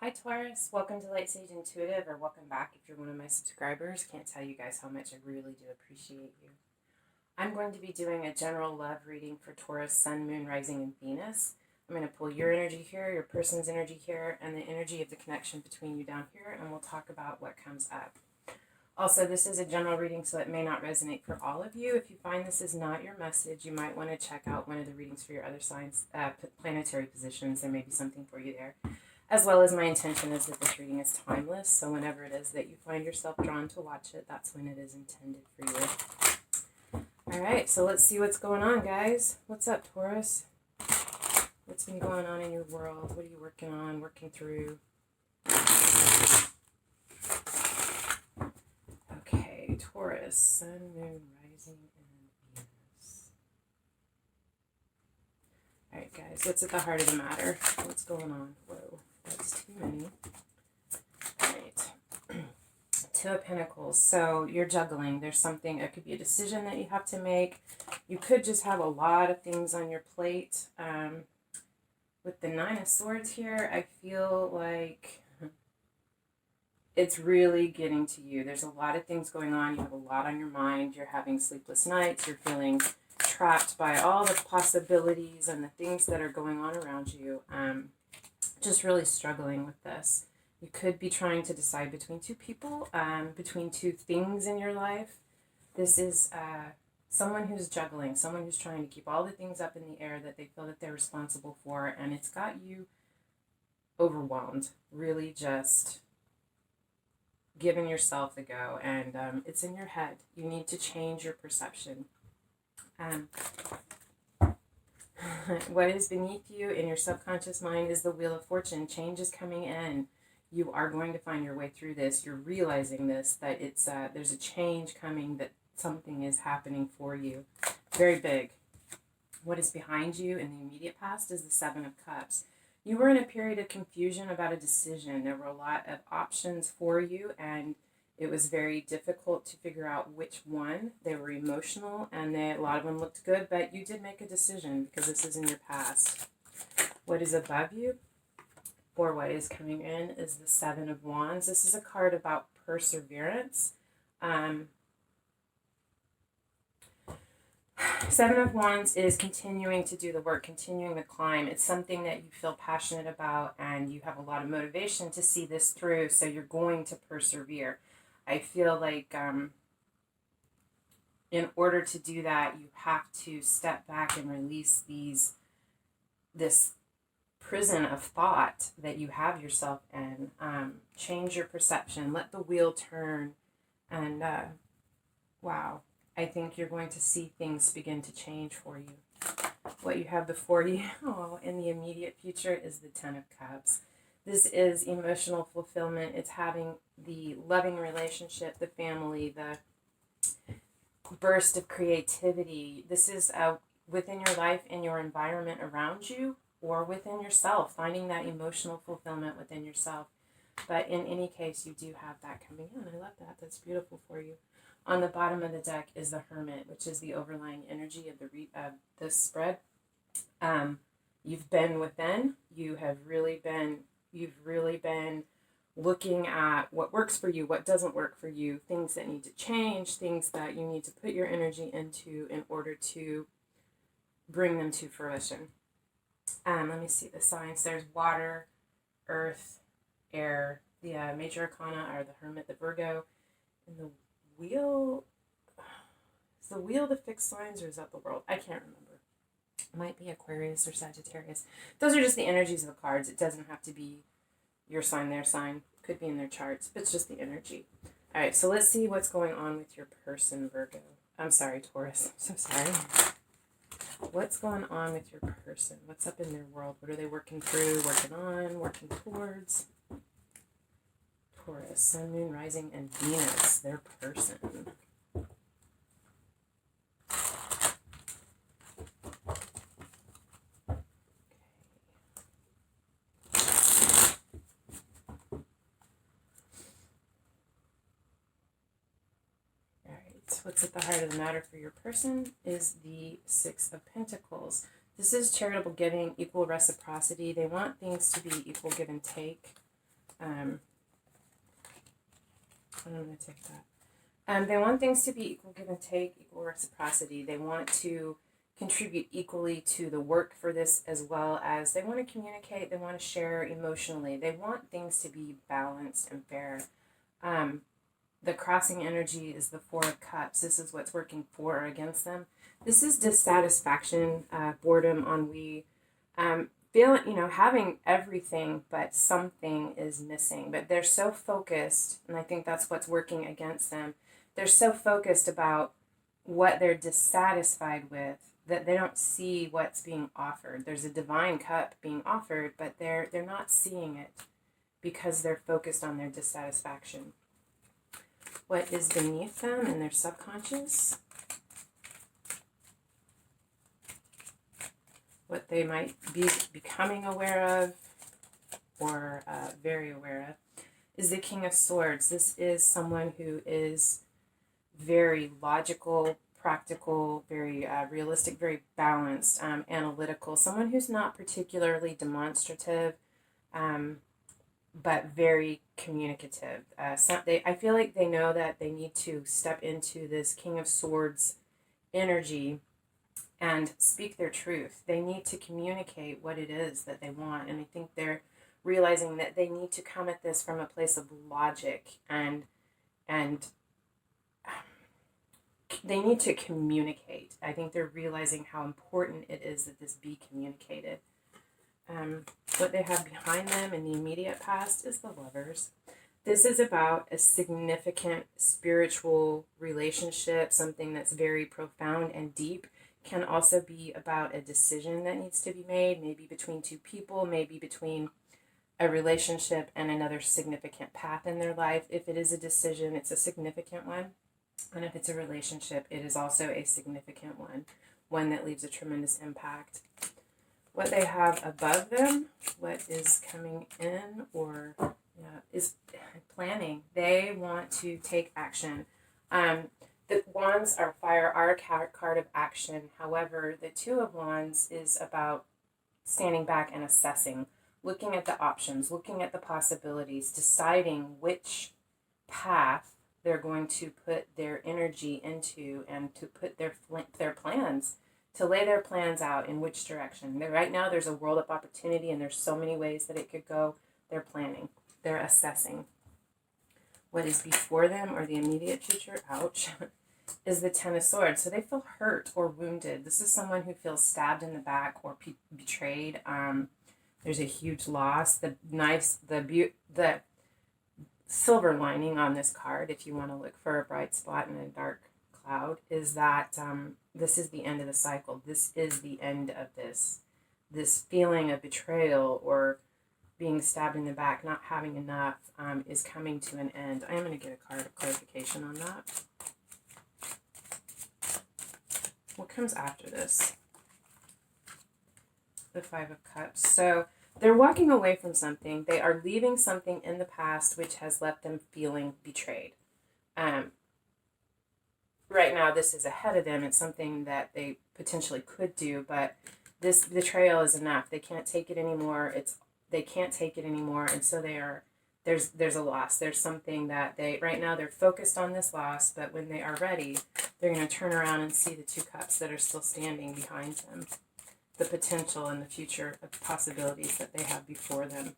Hi Taurus, welcome to Light Sage Intuitive, or welcome back if you're one of my subscribers. Can't tell you guys how much I really do appreciate you. I'm going to be doing a general love reading for Taurus, Sun, Moon, Rising, and Venus. I'm going to pull your energy here, your person's energy here, and the energy of the connection between you down here, and we'll talk about what comes up. Also, this is a general reading, so it may not resonate for all of you. If you find this is not your message, you might want to check out one of the readings for your other signs, planetary positions. There may be something for you there. As well as my intention is that this reading is timeless, so whenever it is that you find yourself drawn to watch it, that's when it is intended for you. Alright, so let's see what's going on, guys. What's up, Taurus? What's been going on in your world? What are you working on, working through? Okay, Taurus, Sun, Moon, Rising, and Venus. Alright, guys, what's at the heart of the matter? What's going on? Whoa. That's too many. All right. Two of Pentacles. So you're juggling. There's something, it could be a decision that you have to make. You could just have a lot of things on your plate. With the Nine of Swords here, I feel like it's really getting to you. There's a lot of things going on. You have a lot on your mind. You're having sleepless nights. You're feeling trapped by all the possibilities and the things that are going on around you. Just really struggling with this. You could be trying to decide between two people, between two things in your life. This is someone who's juggling, someone who's trying to keep all the things up in the air that they feel that they're responsible for, and it's got you overwhelmed, really just giving yourself the go, and it's in your head. You need to change your perception. What is beneath you in your subconscious mind is the Wheel of Fortune. Change is coming in. You are going to find your way through this. You're realizing this, that it's there's a change coming, that something is happening for you. Very big. What is behind you in the immediate past is the Seven of Cups. You were in a period of confusion about a decision. There were a lot of options for you, and it was very difficult to figure out which one. They were emotional, and a lot of them looked good, but you did make a decision because this is in your past. What is above you, or what is coming in, is the Seven of Wands. This is a card about perseverance. Seven of Wands is continuing to do the work, continuing the climb. It's something that you feel passionate about, and you have a lot of motivation to see this through, so you're going to persevere. I feel like in order to do that, you have to step back and release this prison of thought that you have yourself in. Change your perception. Let the wheel turn. And wow, I think you're going to see things begin to change for you. What you have before you in the immediate future is the Ten of Cups. This is emotional fulfillment. It's having the loving relationship, the family, the burst of creativity. This is within your life, in your environment around you, or within yourself, finding that emotional fulfillment within yourself. But in any case, you do have that coming in. I love that. That's beautiful for you. On the bottom of the deck is the Hermit, which is the overlying energy of the spread. You've been within. You've really been looking at what works for you, what doesn't work for you, things that need to change, things that you need to put your energy into in order to bring them to fruition. Let me see the signs. There's water, earth, air. The major arcana are the Hermit, the Virgo, and the Wheel. Is the Wheel the fixed signs, or is that the World? I can't remember. It might be Aquarius or Sagittarius. Those are just the energies of the cards. It doesn't have to be your sign, their sign. Could be in their charts, but it's just the energy. All right, so let's see what's going on with your person, Virgo. I'm sorry, Taurus. I'm so sorry. What's going on with your person? What's up in their world? What are they working through, working on, working towards? Taurus, Sun, Moon, Rising, and Venus, their person. What's at the heart of the matter for your person is the Six of Pentacles. This is charitable giving, equal reciprocity. They want things to be equal give and take. I'm going to take that. They want things to be equal give and take, equal reciprocity. They want to contribute equally to the work for this, as well as they want to communicate, they want to share emotionally. They want things to be balanced and fair. The crossing energy is the Four of Cups. This is what's working for or against them. This is dissatisfaction, boredom, ennui, feeling, having everything, but something is missing. But they're so focused, and I think that's what's working against them. They're so focused about what they're dissatisfied with that they don't see what's being offered. There's a divine cup being offered, but they're not seeing it because they're focused on their dissatisfaction. What is beneath them in their subconscious? What they might be becoming aware of or very aware of is the King of Swords. This is someone who is very logical, practical, very realistic, very balanced, analytical. Someone who's not particularly demonstrative, but very communicative. I feel like they know that they need to step into this King of Swords energy and speak their truth. They need to communicate what it is that they want. And I think they're realizing that they need to come at this from a place of logic and they need to communicate. I think they're realizing how important it is that this be communicated. What they have behind them in the immediate past is the Lovers. This is about a significant spiritual relationship, something that's very profound and deep. Can also be about a decision that needs to be made, maybe between two people, maybe between a relationship and another significant path in their life. If it is a decision, it's a significant one. And if it's a relationship, it is also a significant one that leaves a tremendous impact. What they have above them, what is coming in or is planning. They want to take action. The Wands are fire, are a card of action. However, the Two of Wands is about standing back and assessing, looking at the options, looking at the possibilities, deciding which path they're going to put their energy into and to put their plans, to lay their plans out in which direction. Right now there's a world of opportunity and there's so many ways that it could go. They're planning, they're assessing. What is before them or the immediate future, ouch, is the Ten of Swords. So they feel hurt or wounded. This is someone who feels stabbed in the back or betrayed. There's a huge loss. The silver lining on this card, if you want to look for a bright spot in a dark cloud, is that this is the end of the cycle. This is the end of this feeling of betrayal or being stabbed in the back, not having enough, is coming to an end. I am going to get a card of clarification on that. What comes after this? The Five of Cups. So they're walking away from something. They are leaving something in the past which has left them feeling betrayed. Right now, this is ahead of them. It's something that they potentially could do, but this betrayal is enough. They can't take it anymore. They can't take it anymore, and so there's a loss. There's something that right now they're focused on this loss, but when they are ready, they're going to turn around and see the Two Cups that are still standing behind them. The potential and the future of possibilities that they have before them.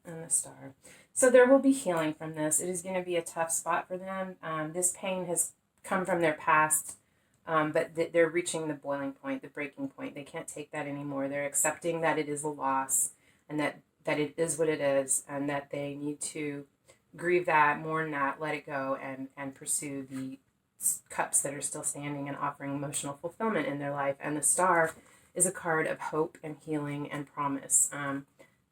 And the Star. So there will be healing from this. It is going to be a tough spot for them. This pain has come from their past, but they're reaching the boiling point, the breaking point. They can't take that anymore. They're accepting that it is a loss and that it is what it is, and that they need to grieve that, mourn that, let it go, and pursue the cups that are still standing and offering emotional fulfillment in their life. And the Star is a card of hope and healing and promise.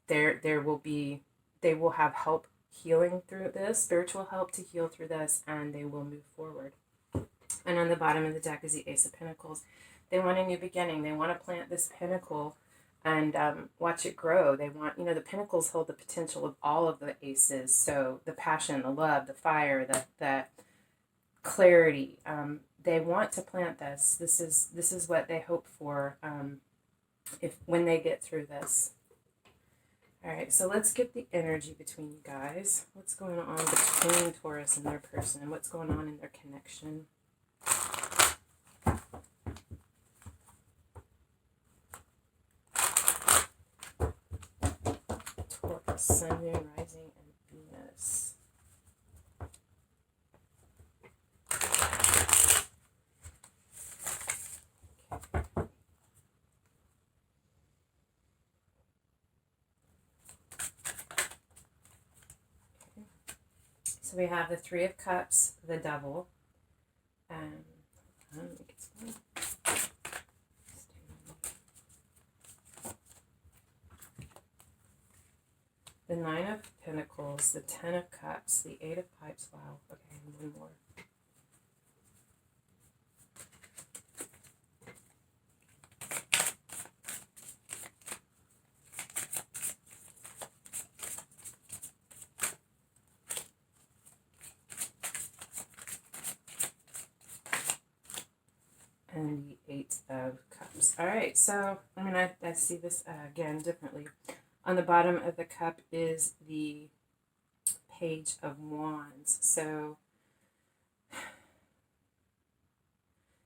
They will have help healing through this, spiritual help to heal through this, and they will move forward. And on the bottom of the deck is the Ace of Pentacles. They want a new beginning. They want to plant this pinnacle and watch it grow. They want, the Pentacles hold the potential of all of the aces. So the passion, the love, the fire, the clarity. They want to plant this. This is what they hope for when they get through this. All right, so let's get the energy between you guys. What's going on between Taurus and their person? What's going on in their connection? Taurus, Sun, Moon, Rising, and Venus. So we have the Three of Cups, the Devil. The Nine of Pentacles, the Ten of Cups, the Eight of Pipes. Wow. Okay, one more. And the Eight of Cups. All right, so, I mean, I see this again differently. On the bottom of the cup is the Page of Wands. So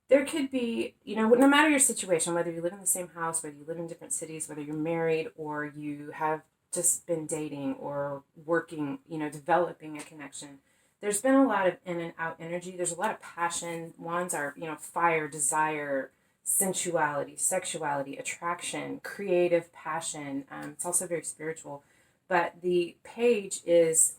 there could be, you know, no matter your situation, whether you live in the same house, whether you live in different cities, whether you're married or you have just been dating or working, you know, developing a connection, there's been a lot of in and out energy. There's a lot of passion. Wands are, you know, fire, desire, sensuality, sexuality, attraction, creative passion. It's also very spiritual. But the page is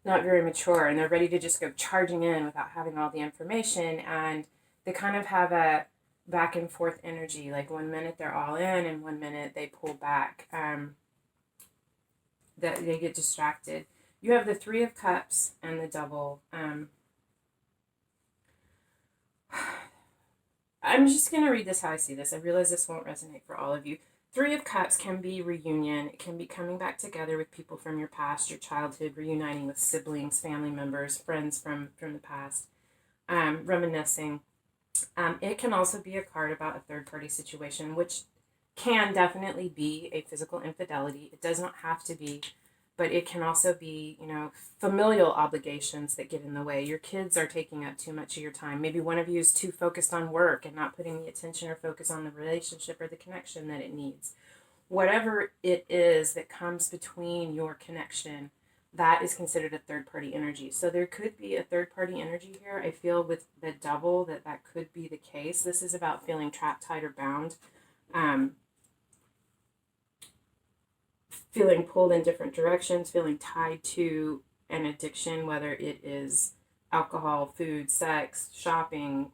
not very mature, and they're ready to just go charging in without having all the information. And they kind of have a back and forth energy. Like 1 minute they're all in, and 1 minute they pull back. That they get distracted. You have the Three of Cups and the Devil. I'm just going to read this how I see this. I realize this won't resonate for all of you. Three of Cups can be reunion. It can be coming back together with people from your past, your childhood, reuniting with siblings, family members, friends from the past, reminiscing. It can also be a card about a third-party situation, which can definitely be a physical infidelity. It does not have to be, but it can also be, you know, familial obligations that get in the way. Your kids are taking up too much of your time. Maybe one of you is too focused on work and not putting the attention or focus on the relationship or the connection that it needs. Whatever it is that comes between your connection, that is considered a third-party energy. So there could be a third-party energy here. I feel with the Devil that could be the case. This is about feeling trapped, tied, or bound. Feeling pulled in different directions, feeling tied to an addiction, whether it is alcohol, food, sex, shopping,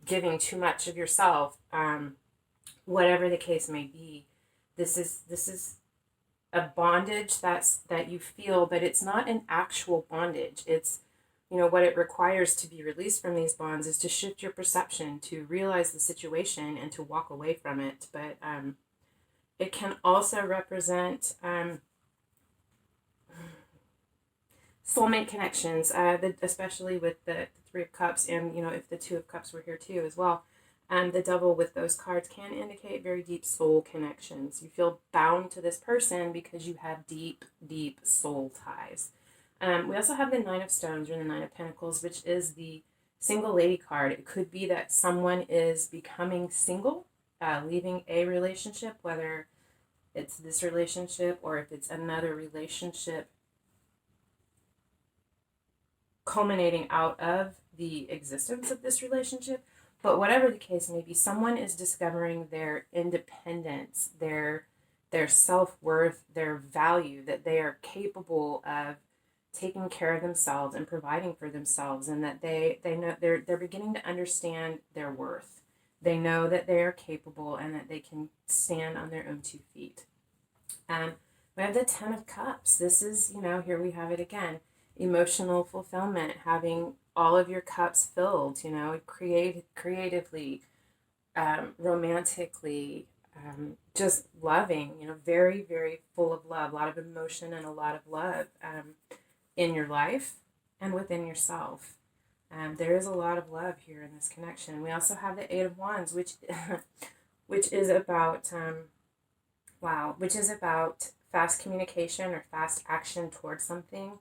giving too much of yourself, whatever the case may be. This is a bondage that you feel, but it's not an actual bondage. It's, you know, what it requires to be released from these bonds is to shift your perception, to realize the situation, and to walk away from it. But it can also represent soulmate connections, especially with the Three of Cups, and, you know, if the Two of Cups were here too as well. The Devil with those cards can indicate very deep soul connections. You feel bound to this person because you have deep, deep soul ties. We also have the Nine of Stones, or the Nine of Pentacles, which is the single lady card. It could be that someone is becoming single, leaving a relationship, whether it's this relationship or if it's another relationship culminating out of the existence of this relationship. But whatever the case may be, someone is discovering their independence, their self-worth, their value, that they are capable of taking care of themselves and providing for themselves, and that they know they're beginning to understand their worth. They know that they are capable and that they can stand on their own 2 feet. We have the Ten of Cups. This is, you know, here we have it again. Emotional fulfillment, having all of your cups filled, you know, creatively, romantically, just loving, you know, very, very full of love, a lot of emotion and a lot of love in your life and within yourself. There is a lot of love here in this connection. We also have the Eight of Wands, which is about, which is about fast communication or fast action towards something.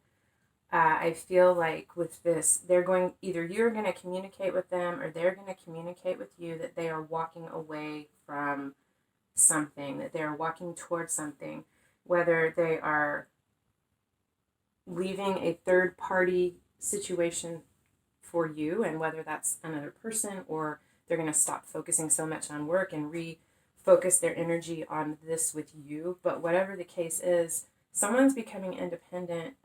I feel like with this, either you're going to communicate with them or they're going to communicate with you that they are walking away from something, that they are walking towards something, whether they are leaving a third party situation for you, and whether that's another person, or they're going to stop focusing so much on work and refocus their energy on this with you. But whatever the case is, someone's becoming independent,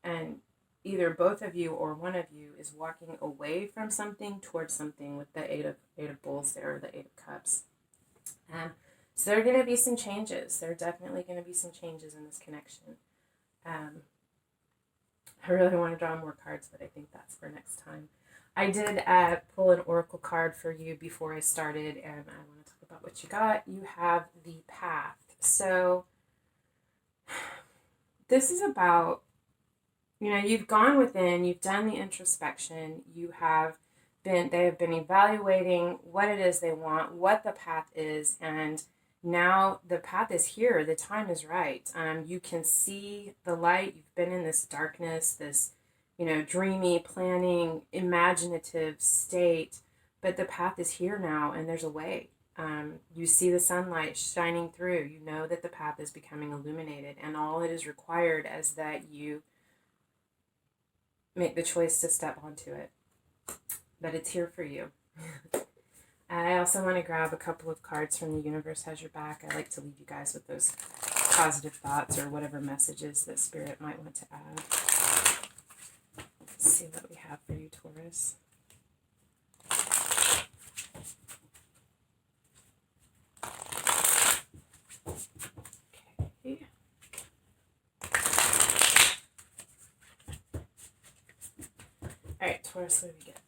and either both of you or one of you is walking away from something towards something with the eight of bowls there, or the Eight of Cups. So there are going to be some changes. There are definitely going to be some changes in this connection. I really want to draw more cards, but I think that's for next time. I did pull an oracle card for you before I started, and I want to talk about what you got. You have the Path. So this is about, you've gone within, you've done the introspection, they have been evaluating what it is they want, what the path is, and now the path is here. The time is right. You can see the light. You've been in this darkness, this, dreamy, planning, imaginative state, but the path is here now, and there's a way. You see the sunlight shining through. You know that the path is becoming illuminated, and all it is required is that you make the choice to step onto it. But it's here for you. I also want to grab a couple of cards from The Universe Has Your Back. I like to leave you guys with those positive thoughts or whatever messages that Spirit might want to add. Let's see what we have for you, Taurus. Okay. All right, Taurus, what do we get?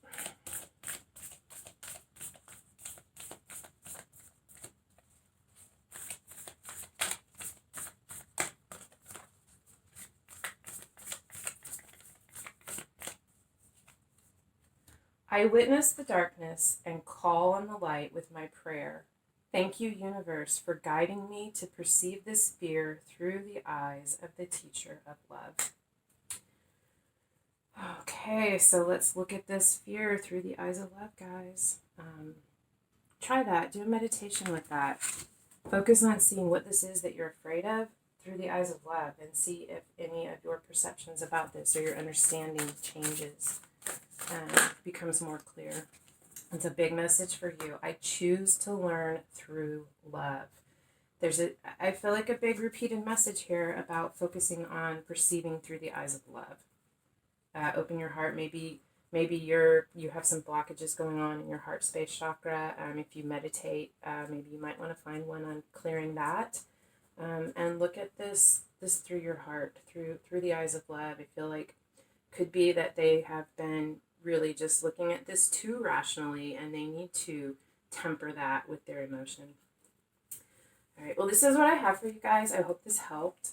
I witness the darkness and call on the light with my prayer. Thank you, universe, for guiding me to perceive this fear through the eyes of the teacher of love. Okay, so let's look at this fear through the eyes of love, guys. Try that. Do a meditation with that. Focus on seeing what this is that you're afraid of through the eyes of love, and see if any of your perceptions about this or your understanding changes. Becomes more clear. It's a big message for you. I choose to learn through love. I feel like a big repeated message here about focusing on perceiving through the eyes of love. Open your heart. Maybe you have some blockages going on in your heart space chakra. If you meditate, maybe you might want to find one on clearing that. And look at this through your heart, through the eyes of love. I feel like could be that they have been really just looking at this too rationally, and they need to temper that with their emotion. All right, well, this is what I have for you guys. I hope this helped.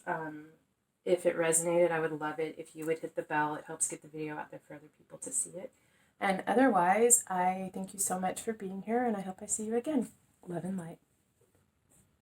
If it resonated, I would love it if you would hit the bell. It helps get the video out there for other people to see it. And otherwise, I thank you so much for being here, and I hope I see you again. Love and light.